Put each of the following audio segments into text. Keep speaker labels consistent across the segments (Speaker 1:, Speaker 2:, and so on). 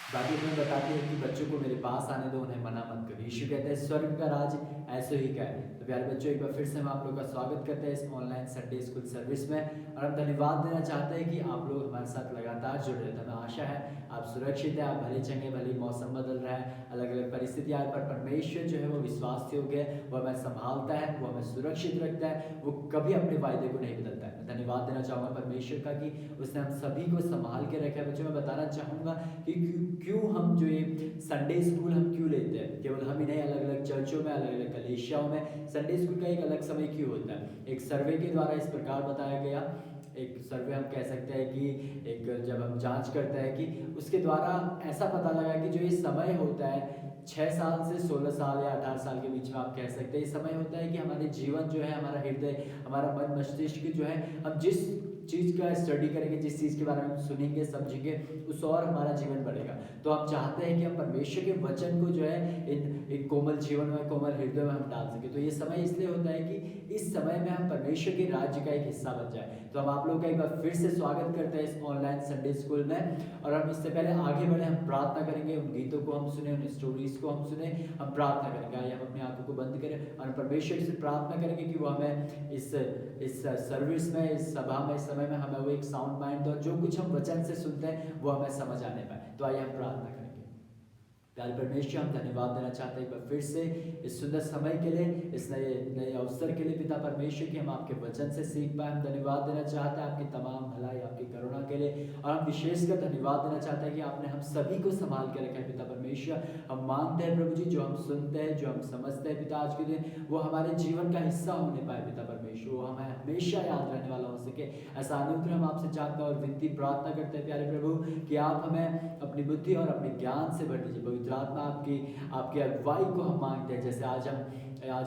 Speaker 1: Bible में बताती है कि बच्चों को मेरे पास आने दो, उन्हें मना मत करो। यीशु कहते हैं स्वर्ग का राज ऐसे ही का है। तो प्यारे बच्चों, एक बार फिर से हम आप लोग का स्वागत करते हैं इस ऑनलाइन संडे स्कूल सर्विस में, और हम धन्यवाद देना चाहते हैं कि आप लोग हमारे साथ लगातार जुड़े रहते हैं। हमें आशा है आप सुरक्षित है, आप भले चंगे, भले मौसम बदल रहा है, अलग अलग परिस्थितियाँ, पर परमेश्वर जो है वो विश्वास योग्य है, वो हमें संभालता है, वो हमें सुरक्षित रखता है, वो कभी अपने वायदे को नहीं बदलता है। मैं धन्यवाद देना चाहूँगा परमेश्वर का कि उसने हम सभी को संभाल के रखा है। बच्चों, मैं बताना चाहूँगा कि क्यों हम जो ये संडे स्कूल हम क्यों लेते हैं। केवल हम ही नहीं, अलग अलग चर्चों में, अलग अलग कलीसियाओं में संडे स्कूल का एक अलग समय क्यों होता है। एक सर्वे के द्वारा इस प्रकार बताया गया, एक सर्वे हम कह सकते हैं कि एक जब हम जांच करते हैं कि उसके द्वारा ऐसा पता लगा कि जो ये समय होता है 6 साल से 16 साल या 18 साल के बीच में, आप कह सकते हैं ये समय होता है कि हमारे जीवन जो है, हमारा हृदय, हमारा मन मस्तिष्क जो है, हम जिस चीज़ का स्टडी करेंगे, जिस चीज़ के बारे में हम सुनेंगे समझेंगे, उस और हमारा जीवन बढ़ेगा। तो हम चाहते हैं कि हम परमेश्वर के वचन को जो है इन कोमल जीवन में, कोमल हृदय में हम डाल सकें। तो ये समय इसलिए होता है कि इस समय में हम परमेश्वर के राज्य का एक हिस्सा बन जाए। तो हम आप लोग का एक बार फिर से स्वागत करते हैं इस ऑनलाइन संडे स्कूल में, और हम इससे पहले आगे बढ़े, हम प्रार्थना करेंगे, उन गीतों को हम सुने, उन स्टोरीज को हम सुने, हम प्रार्थना करेंगे। आइए हम अपनी आंखों को बंद करें और परमेश्वर से प्रार्थना करेंगे कि वो हमें इस सर्विस में, इस सभा में, इस समय में हमें वो एक साउंड माइंड दो, जो कुछ हम वचन से सुनते हैं वो हमें समझ आने पाए। तो आइए हम प्रार्थना करेंगे। प्यारे परमेश्वर, हम धन्यवाद देना चाहते हैं एक बार फिर से इस सुंदर समय के लिए, इस नए अवसर के लिए पिता परमेश्वर की हम आपके वचन से सीख पाए। हम धन्यवाद देना चाहते हैं आपकी तमाम भलाई, आपकी करुणा के लिए, और हम विशेषकर धन्यवाद देना चाहते हैं कि आपने हम सभी को संभाल के रखा है पिता परमेश्वर। हम मानते हैं प्रभु जी, जो हम सुनते हैं, जो हम समझते हैं पिता आज के दिन, वो हमारे जीवन का हिस्सा होने पाए पिता परमेश्वर, वो हमें हमेशा याद रहने वाला हो सके। ऐसा अनुग्रह हम आपसे चाहते हैं और विनती प्रार्थना करते हैं प्यारे प्रभु कि आप हमें अपनी बुद्धि और अपने ज्ञान से भर दीजिए। पवित्र आत्मा आपकी अगुवाई को हम मांगते हैं। जैसे आज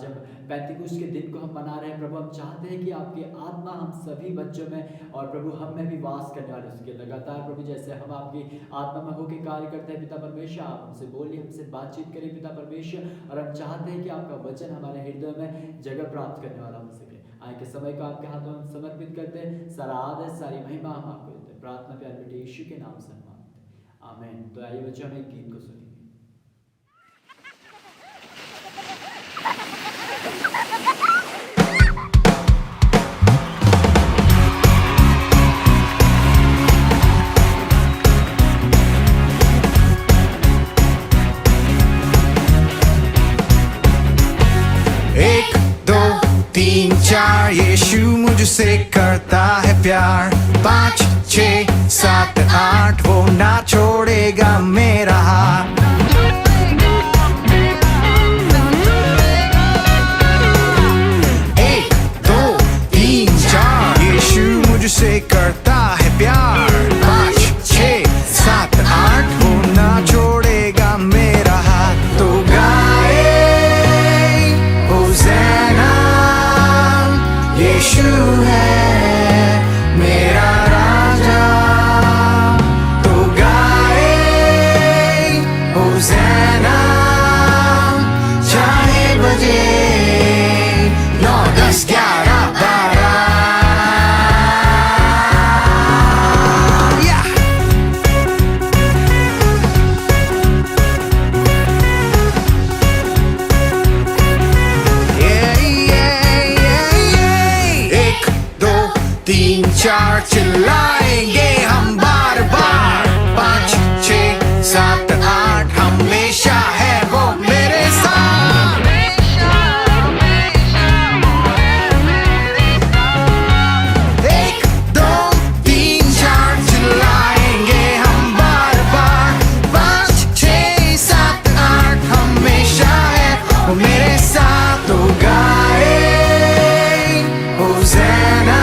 Speaker 1: हम पेंतिकुस्त के दिन को हम मना रहे हैं प्रभु, हम चाहते हैं कि आपकी आत्मा हम सभी बच्चों में और प्रभु हम में भी वास करने वाले उसके लगातार प्रभु, जैसे हम आपकी आत्मा में होकर कार्य करते हैं पिता परमेश्वर, आप हमसे बोलिए, हमसे बातचीत करिए पिता परमेश्वर, और हम चाहते हैं कि आपका वचन हमारे हृदय में जगह प्राप्त करने वाला हो सके। आज के समय को आपके हाथों में समर्पित करते हैं, सारा आदर, सारी महिमा हम आपको देते हैं। प्रार्थना प्यारे बेटे यीशु के नाम से मांगते हैं, आमीन। तो आइए बच्चों, हम एक गीत को सुनेंगे।
Speaker 2: एक दो तीन चार, यीशु मुझसे करता है प्यार। 5 6 7 8, वो ना छोड़ेगा मेरा हाथ। 1 2 3 4, यीशु मुझसे करता है प्यार। 5 6 7 8, वो ना छोड़ेगा मेरा हाथ। तो गाए होज़ैना, यीशु है मेरा राजा। तो गाए होज़ैना, चाहे बजे 9 10 11 12। तीन चार चिल्लाएंगे हम बार बार। 5 6 7 8, हमेशा है वो मेरे साथ। 1 2 3 4 चिल्लाएंगे हम बार बार। 5 6 7 8, हमेशा है वो मेरे साथ। तो गाए होज़ैना,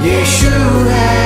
Speaker 2: यीशु है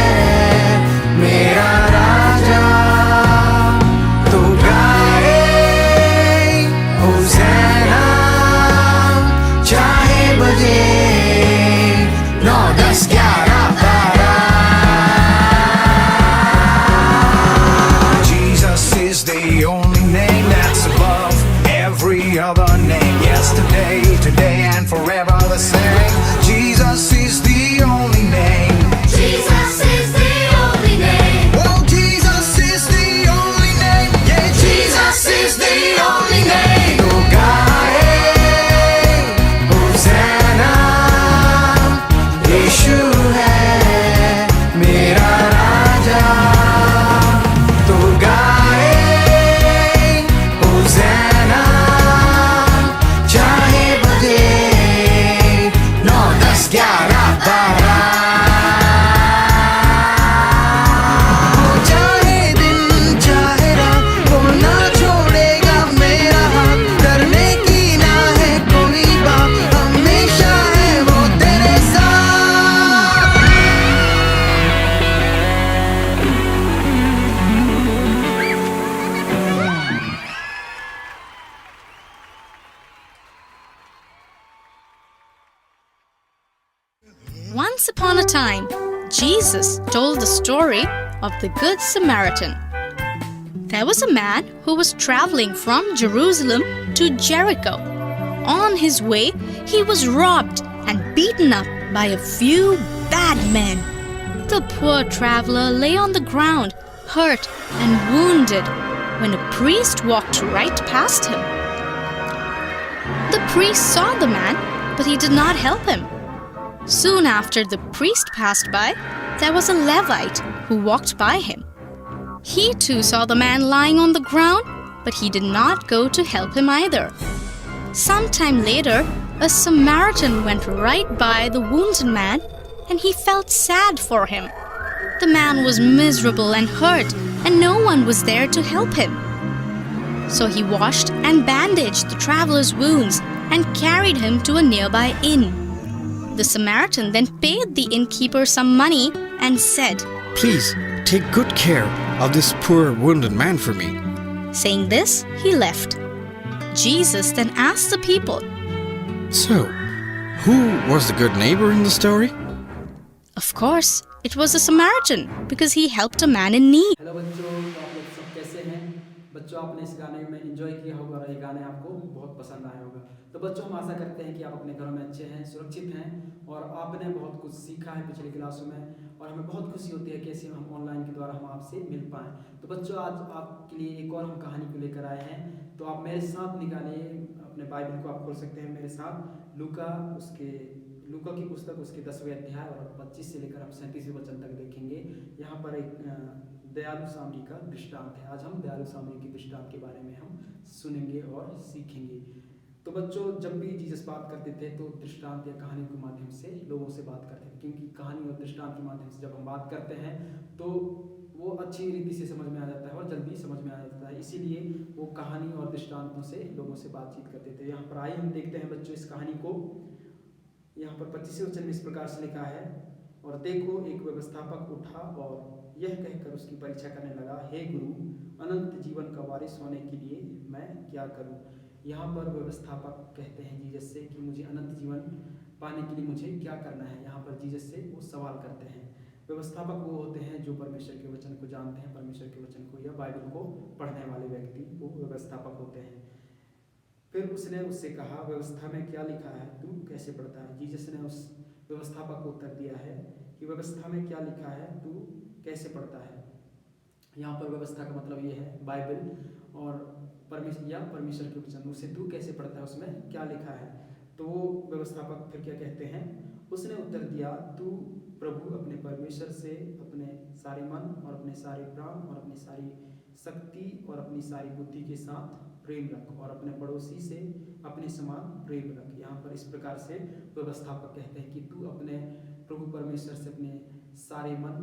Speaker 3: Once upon a time, Jesus told the story of the Good Samaritan. There was a man who was traveling from Jerusalem to Jericho. On his way, he was robbed and beaten up by a few bad men. The poor traveler lay on the ground, hurt and wounded, when a priest walked right past him. The priest saw the man, but he did not help him. Soon after the priest passed by, there was a Levite who walked by him. He too saw the man lying on the ground, but he did not go to help him either. Sometime later, a Samaritan went right by the wounded man, and he felt sad for him. The man was miserable and hurt, and no one was there to help him. So he washed and bandaged the traveler's wounds and carried him to a nearby inn. The Samaritan then paid the innkeeper some money and said,
Speaker 4: "Please take good care of this poor wounded man for me."
Speaker 3: Saying this, he left. Jesus then asked the people,
Speaker 4: So, who was the good neighbor in the story?
Speaker 3: Of course, it was a Samaritan because he helped a man in need.
Speaker 1: Hello बच्चों, तो आप लोग सब कैसे हैं? बच्चों, आपने इस गाने में एंजॉय किया होगा और ये गाने आपको बहुत पसंद आए होगा। तो बच्चों, हम आशा करते हैं कि आप अपने घरों में अच्छे हैं, सुरक्षित हैं और आपने बहुत कुछ सीखा है पिछली क्लासों में और हमें बहुत खुशी होती है कैसे हम ऑनलाइन के द्वारा हम आपसे मिल पाएँ। तो बच्चों, आज आपके लिए एक और हम कहानी को लेकर आए हैं। तो आप मेरे साथ निकालिए अपने बाइबल को, आप खोल सकते हैं मेरे साथ लूका की पुस्तक उसके 10वें अध्याय और 25 से लेकर हम 37वें वचन तक देखेंगे। यहाँ पर एक दयालु सामरी का दृष्टांत है। आज हम दयालु सामरी के दृष्टांत के बारे में हम सुनेंगे और सीखेंगे। तो बच्चों, जब भी जीसस बात करते थे तो दृष्टांत या कहानी के माध्यम से लोगों से बात करते थे, क्योंकि कहानी और दृष्टांत के माध्यम से जब हम बात करते हैं तो वो अच्छी रीति से समझ में आ जाता है और जल्दी समझ में आ जाता है। इसीलिए वो कहानी और दृष्टांतों से लोगों से बातचीत करते थे। यहाँ पर आइए हम देखते हैं बच्चों इस कहानी को। यहाँ पर 25वें वचन में इस प्रकार से लिखा है, और देखो एक व्यवस्थापक उठा और यह कहकर उसकी परीक्षा करने लगा, हे गुरु, अनंत जीवन का वारिस होने के लिए मैं क्या करूं? यहाँ पर व्यवस्थापक कहते हैं जीसस से कि मुझे अनंत जीवन पाने के लिए मुझे क्या करना है। यहाँ पर जीसस से वो सवाल करते हैं। व्यवस्थापक वो होते हैं जो परमेश्वर के वचन को जानते हैं, परमेश्वर के वचन को या बाइबल को पढ़ने वाले व्यक्ति वो व्यवस्थापक होते हैं। फिर उसने उससे कहा, व्यवस्था में क्या लिखा है, तू कैसे पढ़ता है? जीसस ने उस व्यवस्थापक को उत्तर दिया है कि व्यवस्था में क्या लिखा है, तू कैसे पढ़ता है। यहाँ पर व्यवस्था का मतलब ये है बाइबल और परमेश्वर के वचन, उसे तू कैसे पढ़ता है, उसमें क्या लिखा है। तो वो व्यवस्थापक फिर क्या कहते हैं, उसने उत्तर दिया, तू प्रभु अपने परमेश्वर से अपने सारे मन और अपने सारे प्राण और अपनी सारी शक्ति और अपनी सारी बुद्धि के साथ प्रेम रख और अपने पड़ोसी से अपने समान प्रेम रख। यहाँ पर इस प्रकार से व्यवस्थापक कहते हैं कि तू अपने प्रभु परमेश्वर से अपने सारे मन,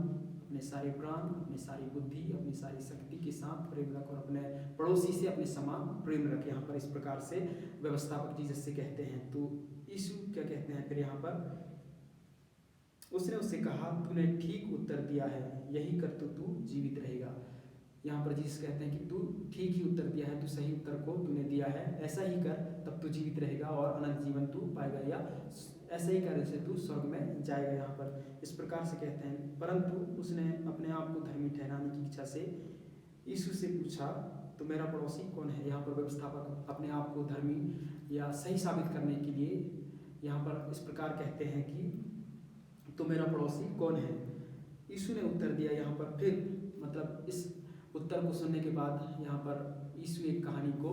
Speaker 1: अपने सारे प्राण, अपनी सारी बुद्धि, अपनी सारी शक्ति के साथ प्रेम रख और अपने पड़ोसी से अपने समान प्रेम रख। यहाँ पर इस प्रकार से व्यवस्थापक जीसस से कहते हैं। तो यीशु क्या कहते हैं फिर यहाँ पर, उसने उससे कहा, तूने ठीक उत्तर दिया है, यही कर तो तू जीवित रहेगा। यहाँ पर जीसस कहते हैं कि तू ठीक ही उत्तर दिया है, तू सही उत्तर को तूने दिया है, ऐसा ही कर तब तू जीवित रहेगा और अनंत जीवन तू पाएगा, या ऐसा ही करने से तू स्वर्ग में जाएगा। यहाँ पर इस प्रकार से कहते हैं। परंतु उसने अपने आप को धर्मी ठहराने की इच्छा से यीशु से पूछा, तो मेरा पड़ोसी कौन है? यहाँ पर व्यवस्थापक अपने आप को धर्मी या सही साबित करने के लिए यहाँ पर इस प्रकार कहते हैं कि तो मेरा पड़ोसी कौन है? यीशु ने उत्तर दिया। यहाँ पर फिर मतलब इस उत्तर को सुनने के बाद यहाँ पर यीशु एक कहानी को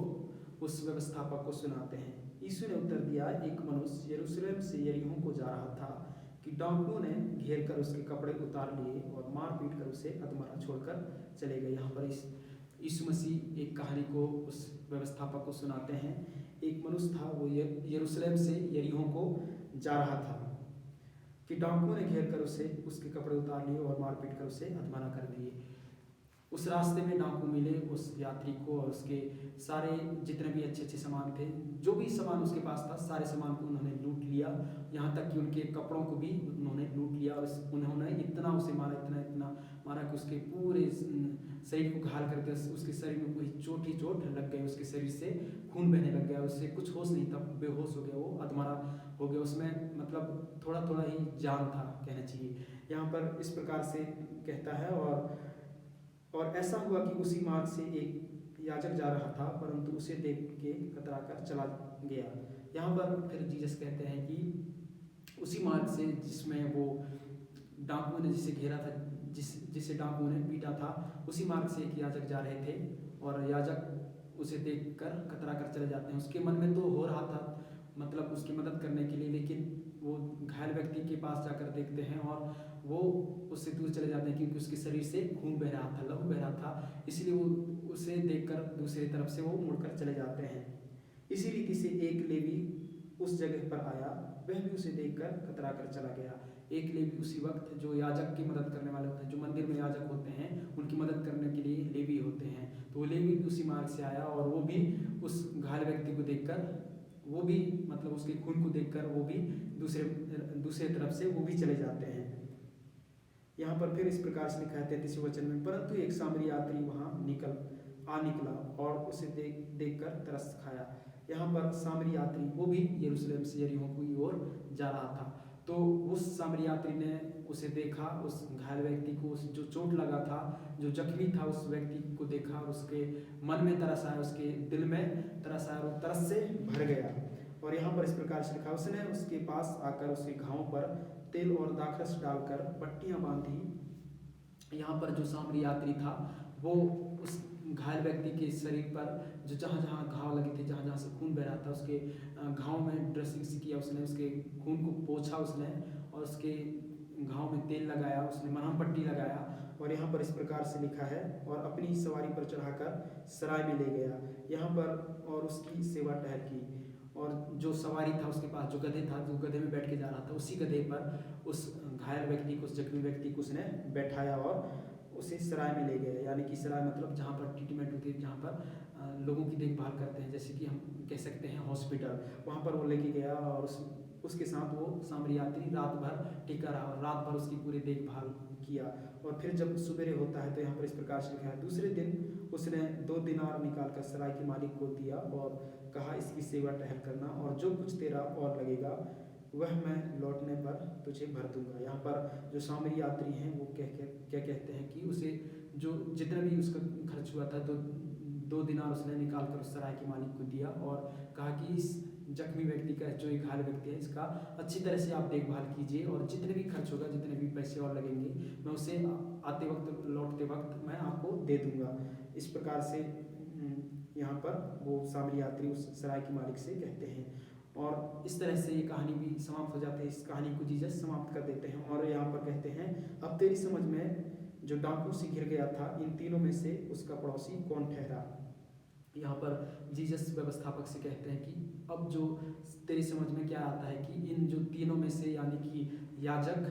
Speaker 1: उस व्यवस्थापक को सुनाते हैं। यीशु ने उत्तर दिया, एक मनुष्य यरूशलेम से यरीहो को जा रहा था कि डाकुओं ने घेर कर उसके कपड़े उतार लिए और मार पीट कर उसे अधमरा छोड़कर चले गए। यहाँ पर यीशु मसीह एक कहानी को उस व्यवस्थापक को सुनाते हैं। एक मनुष्य था, वो यरूशलेम से यरीहो को जा रहा था कि डाकुओं ने घेर कर उसके कपड़े उतार लिए और मार पीट कर उसे अधमरा कर दिए।
Speaker 5: उस रास्ते में डाकू मिले उस यात्री को, और उसके सारे जितने भी अच्छे अच्छे सामान थे, जो भी सामान उसके पास था, सारे सामान को उन्होंने लूट लिया। यहाँ तक कि उनके कपड़ों को भी उन्होंने लूट लिया, और उन्होंने इतना उसे मारा, इतना मारा कि उसके पूरे शरीर को घायल करके उसके शरीर में कोई चोट ही चोट लग गई, उसके शरीर से खून बहने लग गया, उससे कुछ होश नहीं था, बेहोश हो गया, वो अधमरा हो गया, उसमें मतलब थोड़ा थोड़ा ही जान था कहना चाहिए। यहाँ पर इस प्रकार से कहता है, और ऐसा हुआ कि उसी मार्ग से एक याजक जा रहा था, परंतु उसे देख के कतरा कर चला गया। यहाँ पर फिर जीसस कहते हैं कि उसी मार्ग से जिसमें वो डाकुओं ने जिसे घेरा था, जिसे डाकुओं ने पीटा था, उसी मार्ग से एक याजक जा रहे थे, और याजक उसे देखकर कतरा कर चले जाते हैं। उसके मन में तो हो रहा था मतलब उसकी मदद करने के लिए, लेकिन वो घायल व्यक्ति के पास जाकर देखते हैं और वो उससे दूर चले जाते हैं, क्योंकि उसके शरीर से खून बह रहा था, लहू बह रहा था, इसलिए वो उसे देखकर दूसरी तरफ से वो मुड़कर चले जाते हैं। इसी रीति से एक लेवी उस जगह पर आया, वह भी उसे देखकर कतरा कर चला गया। एक लेवी उसी वक्त, जो याजक की मदद करने वाले होते हैं, जो मंदिर में याजक होते हैं, उनकी मदद करने के लिए लेवी होते हैं, तो वो लेवी भी उसी मार्ग से आया, और वो भी उस घायल व्यक्ति को देखकर, वो भी मतलब उसके खून को देखकर वो भी दूसरे तरफ से वो भी चले जाते हैं। यहाँ पर फिर इस प्रकार से लिखा है 33वें वचन में, परंतु एक सामरी यात्री वहाँ निकला और उसे देखकर तरस खाया। यहाँ पर सामरी यात्री, वो भी यरूशलेम से यरीहो की ओर जा रहा था, तो उस सामरी यात्री ने उसे देखा, उस घायल व्यक्ति को, उस जो चोट लगा था, जो जख्मी था, उस व्यक्ति को देखा, उसके मन में तरस आया, उसके दिल में तरस आया, और तरस से भर गया। और यहाँ पर इस प्रकार से लिखा, उसने उसके पास आकर उसके घावों पर तेल और दाखरस डालकर पट्टियाँ बांधी। यहाँ पर जो सामरी यात्री था, वो उस घायल व्यक्ति के शरीर पर जो जहाँ जहाँ घाव लगे थे, जहाँ जहाँ से खून बह रहा था, उसके घाव में ड्रेसिंग सी किया उसने, उसके खून को पोंछा उसने, और उसके घाव में तेल लगाया, उसने मरहम पट्टी लगाया। और यहाँ पर इस प्रकार से लिखा है, और अपनी सवारी पर चढ़ाकर सराय में ले गया। यहाँ पर और उसकी सेवा टहल की, और जो सवारी था उसके पास, जो गधे था, जो गधे में बैठ के जा रहा था, उसी गधे पर उस घायल व्यक्ति को, उस जख्मी व्यक्ति को उसने बैठाया और उसे सराय में ले गया। यानी कि सराय मतलब जहाँ पर ट्रीटमेंट होती है, जहाँ पर लोगों की देखभाल करते हैं, जैसे कि हम कह सकते हैं हॉस्पिटल, वहाँ पर वो लेके गया, और उसके साथ वो सामरी यात्री रात भर टिका रहा, और रात भर उसकी पूरी देखभाल किया। और फिर जब सुबेरे होता है, तो यहाँ पर इस प्रकार से लिखा है, दूसरे दिन उसने 2 दिनार निकालकर सराय के मालिक को दिया और कहा, इसकी सेवा टहल करना, और जो कुछ तेरा और लगेगा वह मैं लौटने पर तुझे भर दूंगा। यहाँ पर जो सामरी यात्री हैं, वो क्या कहते हैं कि उसे जो जितना भी उसका खर्च हुआ था, 2 दिनार उसने निकाल कर उस सराय के मालिक को दिया, और कहा कि इस जख्मी व्यक्ति का, जो एक घायल व्यक्ति है, इसका अच्छी तरह से आप देखभाल कीजिए, और जितने भी खर्च होगा, जितने भी पैसे और लगेंगे, मैं उसे आते वक्त, लौटते वक्त मैं आपको दे दूंगा। इस प्रकार से यहाँ पर वो सामरी यात्री उस सराय के मालिक से कहते हैं, और इस तरह से ये कहानी भी समाप्त हो जाती है। इस कहानी को जीसस समाप्त कर देते हैं, और यहाँ पर कहते हैं, अब तेरी समझ में जो डाकू से घिर गया था, इन तीनों में से उसका पड़ोसी कौन ठहरा। यहाँ पर जीसस व्यवस्थापक से कहते हैं कि अब जो तेरी समझ में क्या आता है कि इन जो तीनों में से, यानी कि याजक,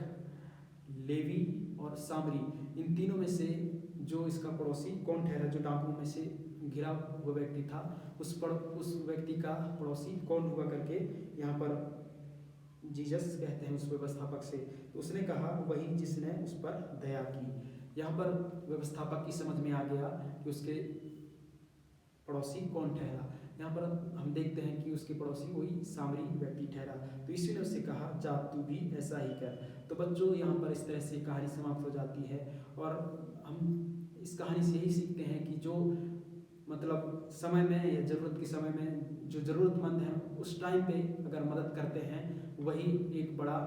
Speaker 5: लेवी और सामरी, इन तीनों में से जो इसका पड़ोसी कौन ठहरा, जो डाकुओं में से घिरा हुआ व्यक्ति था, उस व्यक्ति का पड़ोसी कौन हुआ करके यहाँ पर जीसस कहते हैं उस व्यवस्थापक से। तो उसने कहा, वही जिसने उस पर दया की। यहाँ पर व्यवस्थापक की समझ में आ गया कि उसके पड़ोसी कौन ठहरा। यहाँ पर हम देखते हैं कि उसके पड़ोसी वही सामरी व्यक्ति ठहरा। तो इसी ने उससे कहा, जा तू भी ऐसा ही कर। तो बच्चों, यहाँ पर इस तरह से कहानी समाप्त हो जाती है, और हम इस कहानी से यही सीखते हैं कि जो मतलब समय में या ज़रूरत के समय में जो ज़रूरतमंद है, उस टाइम पे अगर मदद करते हैं, वही एक बड़ा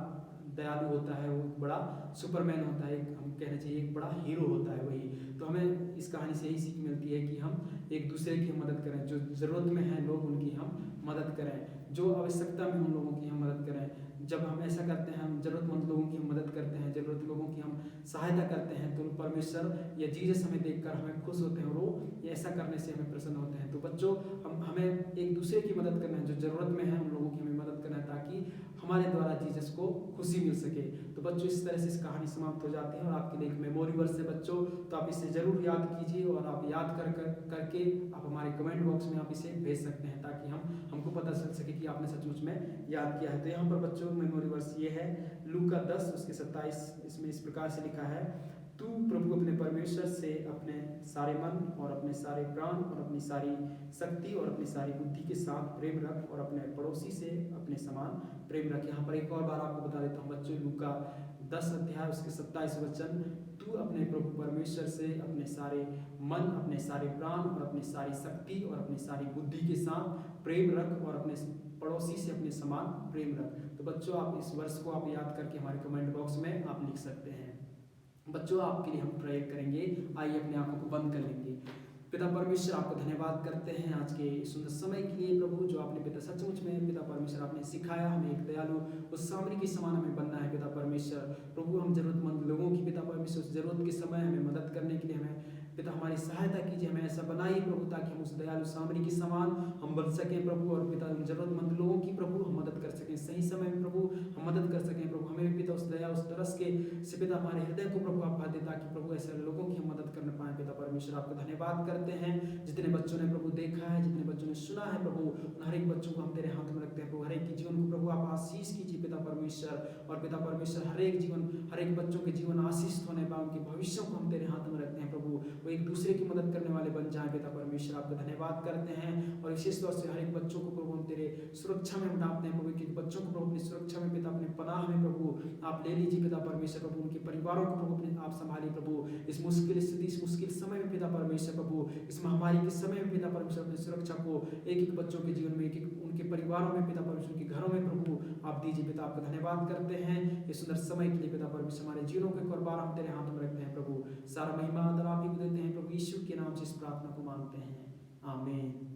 Speaker 5: दयालु होता है, वो एक बड़ा सुपरमैन होता है, हम कहना चाहिए एक बड़ा हीरो होता है वही। तो हमें इस कहानी से यही सीख मिलती है कि हम एक दूसरे की मदद करें, जो ज़रूरत में हैं लोग, उनकी हम मदद करें, जो आवश्यकता में उन लोगों की हम मदद करें। जब हम ऐसा करते हैं, हम ज़रूरतमंद लोगों की हम मदद करते हैं, ज़रूरत लोगों की हम सहायता करते हैं, तो परमेश्वर या जीसस हमें देखकर हमें खुश होते हैं, और वो ऐसा करने से हमें प्रसन्न होते हैं। तो बच्चों, हमें एक दूसरे की मदद करना है, जो ज़रूरत में है उन लोगों की हमें मदद करना है, ताकि हमारे द्वारा जीसस को खुशी मिल सके। तो बच्चों इस तरह से इस कहानी समाप्त हो जाती है और आपके लिए एक मेमोरी वर्स है बच्चों, तो आप इसे ज़रूर याद कीजिए और आप याद करके आप हमारे कमेंट बॉक्स में आप इसे भेज सकते हैं ताकि हमको पता चल सके कि आपने सचमुच में याद किया है। तो यहाँ पर बच्चों मेमोरी वर्स ये है लूका 10 उसके 27, इसमें इस प्रकार से लिखा है, तू प्रभु अपने परमेश्वर से अपने सारे मन और अपने सारे प्राण और अपनी सारी शक्ति और अपनी सारी बुद्धि के साथ प्रेम रख और अपने पड़ोसी से अपने समान प्रेम रख। यहाँ पर एक और बार आपको बता देता हूँ बच्चों, लूका 10 अध्याय उसके 27 वचन, तू अपने प्रभु परमेश्वर से अपने सारे मन, अपने सारे प्राण और अपनी सारी शक्ति और अपनी सारी बुद्धि के साथ प्रेम रख और अपने पड़ोसी से अपने समान प्रेम रख। तो बच्चों आप इस वर्ष को आप याद करके हमारे कमेंट बॉक्स में आप लिख सकते हैं। बच्चों आपके लिए हम प्रेयर करेंगे, आइए अपने आंखों को बंद कर लेंगे। पिता परमेश्वर आपको धन्यवाद करते हैं आज के सुंदर समय के लिए प्रभु, जो आपने पिता सचमुच में पिता परमेश्वर आपने सिखाया हमें एक दयालु उस सामरी के समान हमें बनना है पिता परमेश्वर। प्रभु हम जरूरतमंद लोगों की पिता परमेश्वर उस जरूरत के समय हमें मदद करने के लिए हमें पिता हमारी सहायता कीजिए, हमें ऐसा बनाइए प्रभु ताकि हम उस दयालु सामरी के समान हम बन सकें प्रभु, और पिता जरूरतमंद लोगों की प्रभु हम मदद कर सकें सही समय में प्रभु, हम मदद कर सकें प्रभु। हमें भी पिता उस दया उस तरस के से पिता हमारे हृदय को प्रभु आप भर दे ताकि प्रभु ऐसे लोगों की हम मदद कर पाएं पिता परमेश्वर। आपको धन्यवाद करते हैं जितने बच्चों ने प्रभु देखा है, जितने बच्चों ने सुना है प्रभु, उन हर एक बच्चों को हम तेरे हाथ में रखते हैं प्रभु। हर एक के जीवन को प्रभु आप आशीष कीजिए पिता परमेश्वर, और पिता परमेश्वर हर एक जीवन, हर एक बच्चों के जीवन आशीष होने पाए, उनके भविष्यों को हम तेरे हाथ में रखते हैं प्रभु, वो एक दूसरे की मदद करने वाले बन जाए पिता परमेश्वर। आपका धन्यवाद करते हैं और विशेष तौर से हर एक बच्चों को प्रभु हम तेरे सुरक्षा में डालते हैं प्रभु, कि बच्चों को प्रभु अपनी सुरक्षा में पिता अपने पनाह में प्रभु आप ले लीजिए पिता परमेश्वर प्रभु। उनके परिवारों को प्रभु अपने आप संभालिए प्रभु, इस मुश्किल स्थिति इस मुश्किल समय में पिता परमेश्वर प्रभु, इस महामारी के समय में पिता परमेश्वर अपनी सुरक्षा को एक एक बच्चों के जीवन में, एक एक उनके परिवारों में पिता परमेश्वर के घरों में प्रभु आप दीजिए पिता। आपका धन्यवाद करते हैं इस सुंदर समय के लिए पिता परमेश्वर। हमारे जीवनों के कुर्बान हम तेरे हाथ में रखते हैं प्रभु, सारा महिमा आदर आप ही को देते हैं प्रभु, यीशु के नाम से इस प्रार्थना को मांगते हैं, आमीन।